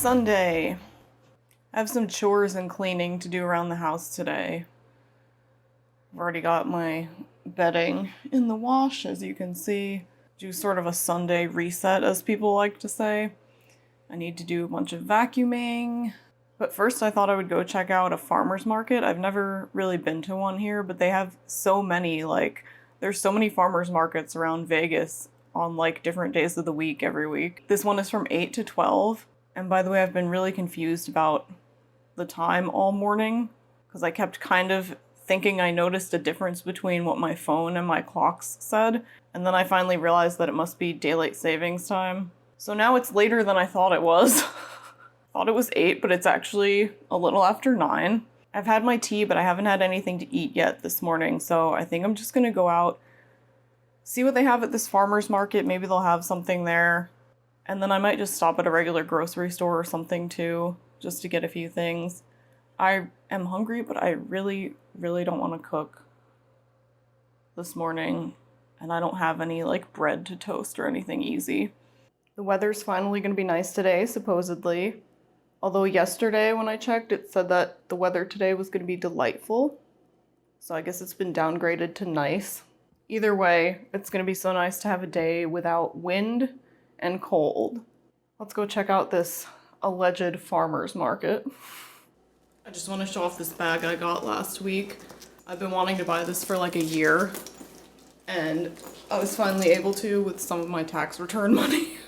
Sunday. I have some chores and cleaning to do around the house today. I've already got my bedding in the wash, as you can see. Do sort of a Sunday reset, as people like to say. I need to do a bunch of vacuuming. But first I thought I would go check out a farmer's market. I've never really been to one here, but they have so many, there's so many farmer's markets around Vegas on different days of the week every week. This one is from 8 to 12. And by the way, I've been really confused about the time all morning because I kept kind of thinking I noticed a difference between what my phone and my clocks said. And then I finally realized that it must be daylight savings time. So now it's later than I thought it was. Thought it was 8, but it's actually a little after 9. I've had my tea, but I haven't had anything to eat yet this morning. So I think I'm just gonna go out, see what they have at this farmer's market. Maybe they'll have something there. And then I might just stop at a regular grocery store or something too, just to get a few things. I am hungry, but I really, really don't want to cook this morning. And I don't have any bread to toast or anything easy. The weather's finally going to be nice today, supposedly. Although yesterday when I checked, it said that the weather today was going to be delightful. So I guess it's been downgraded to nice. Either way, it's going to be so nice to have a day without wind and cold. Let's go check out this alleged farmer's market. I just want to show off this bag I got last week. I've been wanting to buy this for a year, and I was finally able to with some of my tax return money.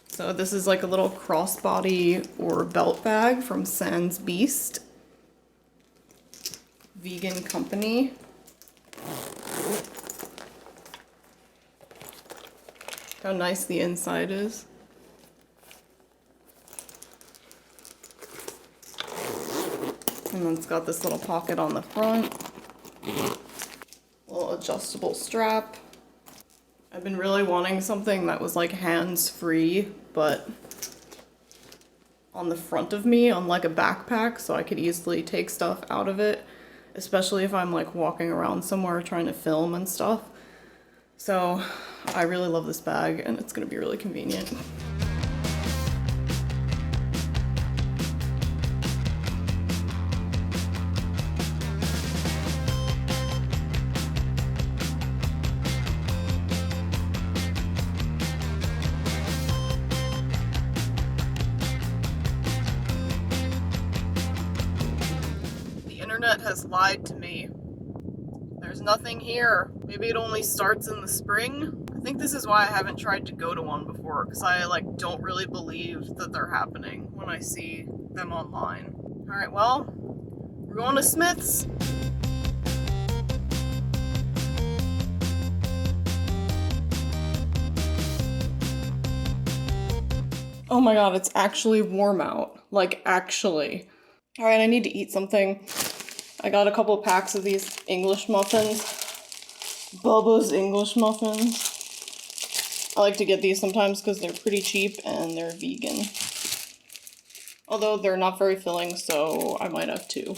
So this is a little crossbody or belt bag from Sans Beast. Vegan company. How nice the inside is. And then it's got this little pocket on the front. Little adjustable strap. I've been really wanting something that was hands-free, but on the front of me, on a backpack, so I could easily take stuff out of it, especially if I'm walking around somewhere trying to film and stuff. So I really love this bag, and it's gonna be really convenient. The internet has lied to me. There's nothing here. Maybe it only starts in the spring? I think this is why I haven't tried to go to one before, because I don't really believe that they're happening when I see them online. Alright, well, we're going to Smith's. Oh my god, it's actually warm out. Actually. Alright, I need to eat something. I got a couple packs of these English muffins. Bubba's English muffins. I like to get these sometimes because they're pretty cheap and they're vegan. Although they're not very filling, so I might have two.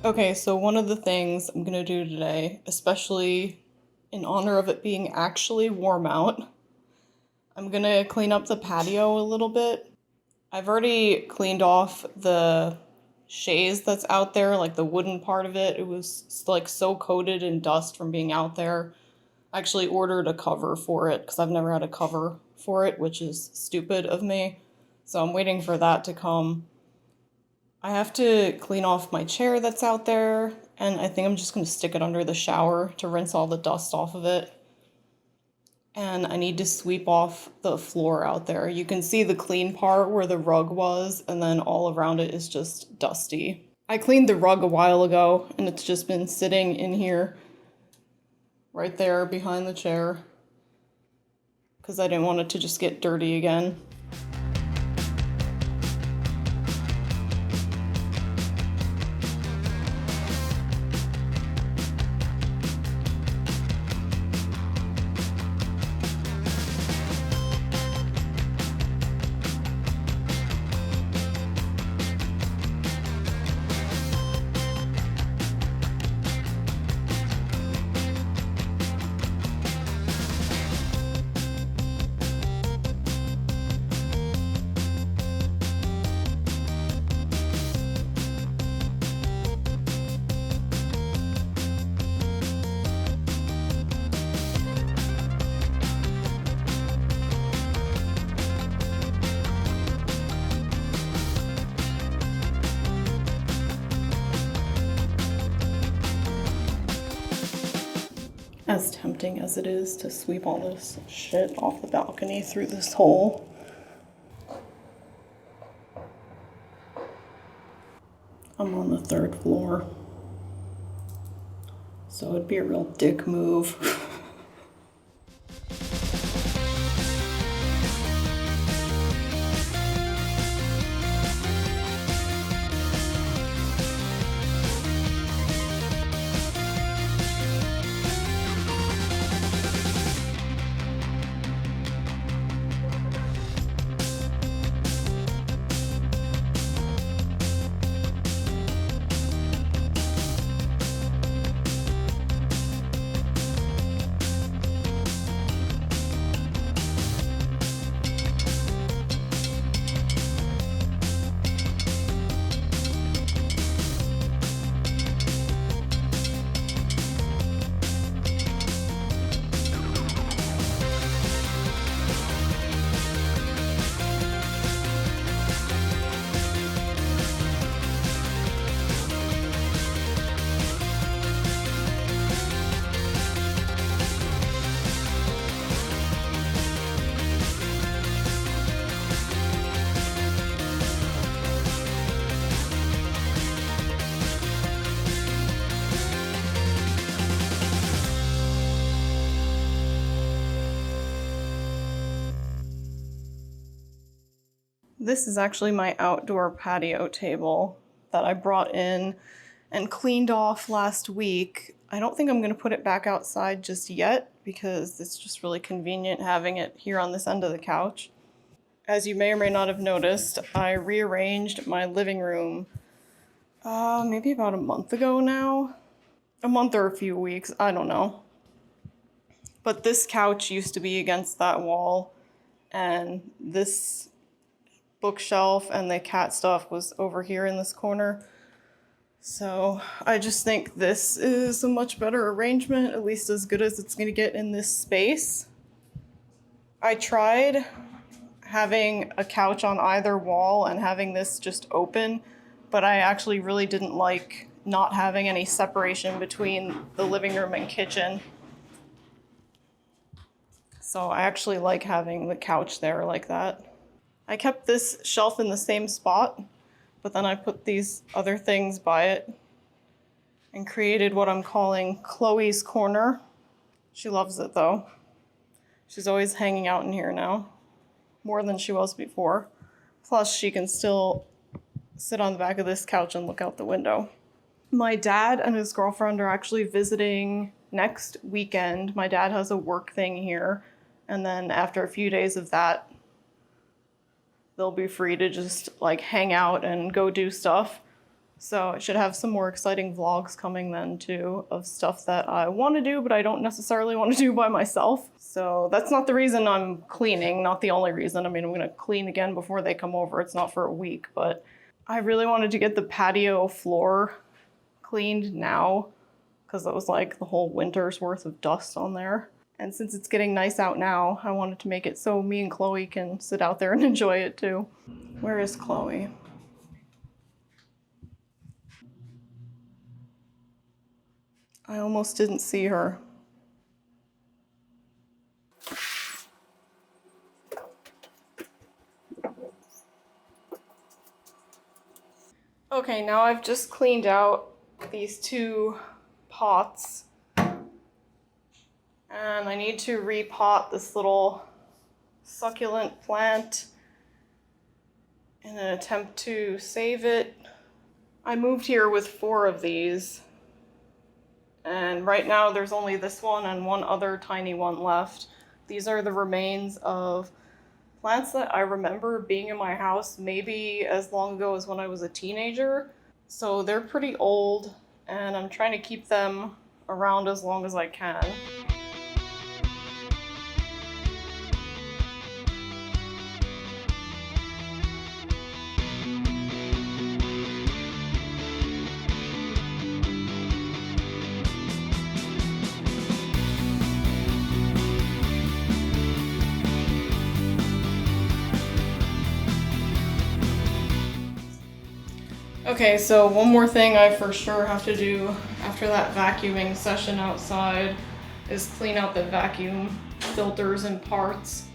Okay, so one of the things I'm gonna do today, especially in honor of it being actually warm out, I'm gonna clean up the patio a little bit. I've already cleaned off the chaise that's out there, the wooden part of it. It was so coated in dust from being out there. I actually ordered a cover for it because I've never had a cover for it, which is stupid of me. So I'm waiting for that to come. I have to clean off my chair that's out there, and I think I'm just going to stick it under the shower to rinse all the dust off of it. And I need to sweep off the floor out there. You can see the clean part where the rug was, and then all around it is just dusty. I cleaned the rug a while ago and it's just been sitting in here, right there behind the chair, because I didn't want it to just get dirty again. As tempting as it is to sweep all this shit off the balcony through this hole, I'm on the 3rd floor, so it'd be a real dick move. This is actually my outdoor patio table that I brought in and cleaned off last week. I don't think I'm going to put it back outside just yet because it's just really convenient having it here on this end of the couch. As you may or may not have noticed, I rearranged my living room maybe about a month ago now. A month or a few weeks, I don't know. But this couch used to be against that wall, and this bookshelf and the cat stuff was over here in this corner. So I just think this is a much better arrangement, at least as good as it's going to get in this space. I tried having a couch on either wall and having this just open, but I actually really didn't like not having any separation between the living room and kitchen. So I actually like having the couch there like that. I kept this shelf in the same spot, but then I put these other things by it and created what I'm calling Chloe's Corner. She loves it though. She's always hanging out in here now, more than she was before. Plus, she can still sit on the back of this couch and look out the window. My dad and his girlfriend are actually visiting next weekend. My dad has a work thing here, and then after a few days of that, they'll be free to just like hang out and go do stuff. So I should have some more exciting vlogs coming then too of stuff that I want to do, but I don't necessarily want to do by myself. So that's not the reason I'm cleaning, not the only reason. I mean, I'm gonna clean again before they come over. It's not for a week, but I really wanted to get the patio floor cleaned now because it was like the whole winter's worth of dust on there. And since it's getting nice out now, I wanted to make it so me and Chloe can sit out there and enjoy it too. Where is Chloe? I almost didn't see her. Okay, now I've just cleaned out these 2 pots. And I need to repot this little succulent plant in an attempt to save it. I moved here with 4 of these. And right now there's only this one and one other tiny one left. These are the remains of plants that I remember being in my house maybe as long ago as when I was a teenager. So they're pretty old, and I'm trying to keep them around as long as I can. Okay, so one more thing I for sure have to do after that vacuuming session outside is clean out the vacuum filters and parts.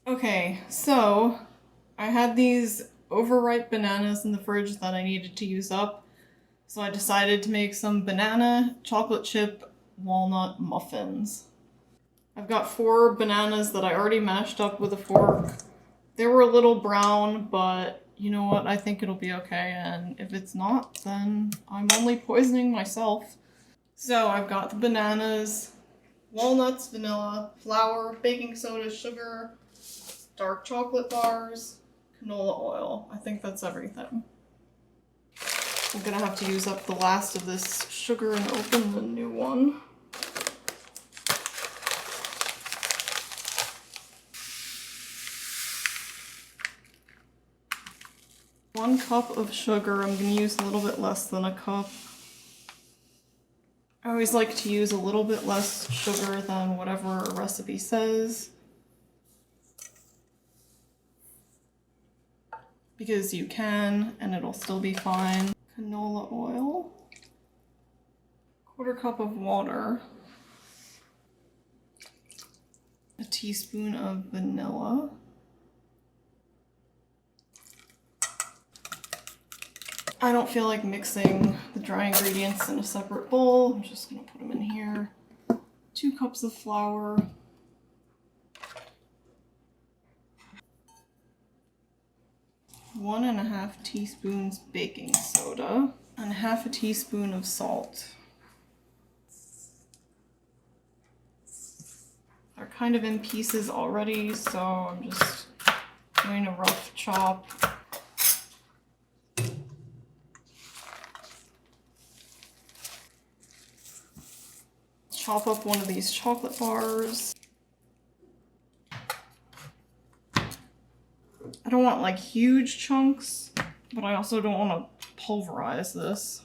Okay, so I had these overripe bananas in the fridge that I needed to use up, so I decided to make some banana chocolate chip walnut muffins. I've got 4 bananas that I already mashed up with a fork. They were a little brown, but you know what, I think it'll be okay, and if it's not, then I'm only poisoning myself. So I've got the bananas, walnuts, vanilla, flour, baking soda, sugar, dark chocolate bars, canola oil. I think that's everything. I'm gonna have to use up the last of this sugar and open the new one. One cup of sugar. I'm gonna use a little bit less than a cup. I always like to use a little bit less sugar than whatever a recipe says, because you can and it'll still be fine. Canola oil, 1/4 cup of water, a teaspoon of vanilla, I don't feel like mixing the dry ingredients in a separate bowl. I'm just gonna put them in here. 2 cups of flour, 1.5 teaspoons baking soda, and 1/2 teaspoon of salt. They're kind of in pieces already, so I'm just doing a rough chop. Chop up one of these chocolate bars. I don't want like huge chunks, but I also don't want to pulverize this.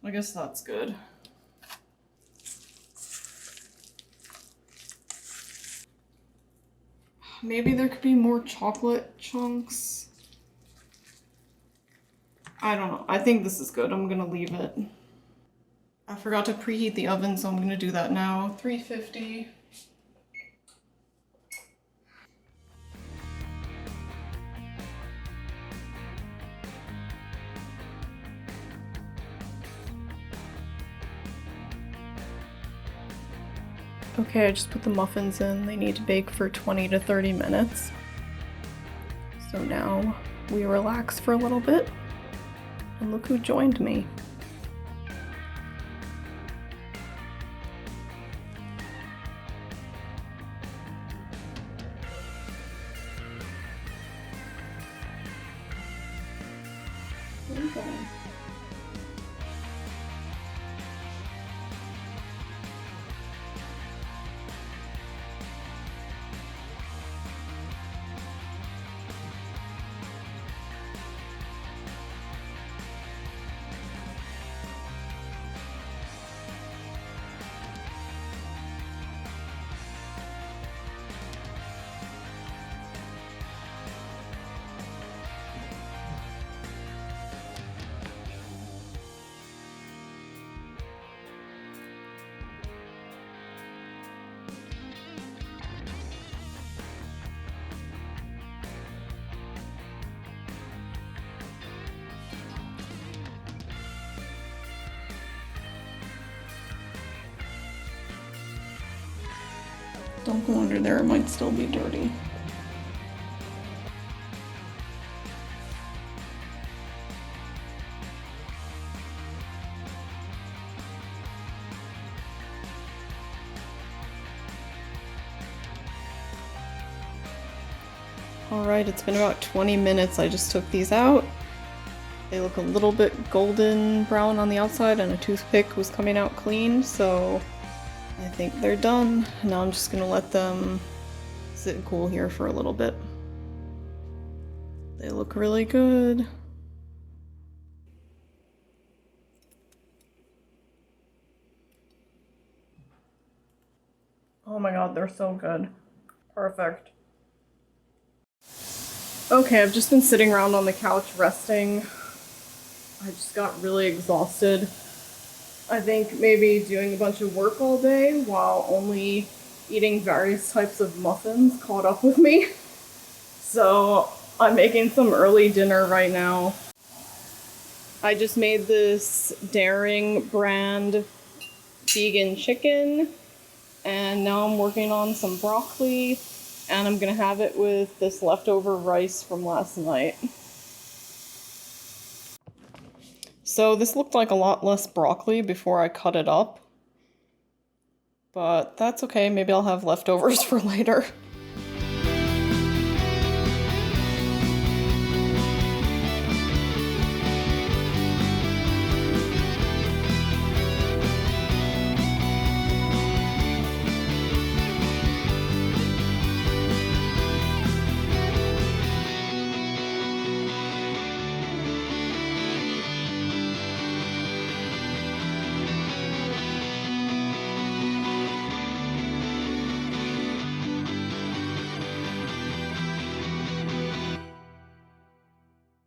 I guess that's good. Maybe there could be more chocolate chunks. I don't know. I think this is good. I'm gonna leave it. I forgot to preheat the oven, so I'm gonna do that now. 350. Okay, I just put the muffins in. They need to bake for 20 to 30 minutes. So now we relax for a little bit, and look who joined me. Okay. Don't go under there, it might still be dirty. Alright, it's been about 20 minutes. I just took these out. They look a little bit golden brown on the outside, and a toothpick was coming out clean, so I think they're done. Now I'm just gonna let them sit and cool here for a little bit. They look really good. Oh my god, they're so good. Perfect. Okay, I've just been sitting around on the couch resting. I just got really exhausted. I think maybe doing a bunch of work all day while only eating various types of muffins caught up with me. So I'm making some early dinner right now. I just made this Daring brand vegan chicken, and now I'm working on some broccoli, and I'm gonna have it with this leftover rice from last night. So this looked like a lot less broccoli before I cut it up, but that's okay, maybe I'll have leftovers for later.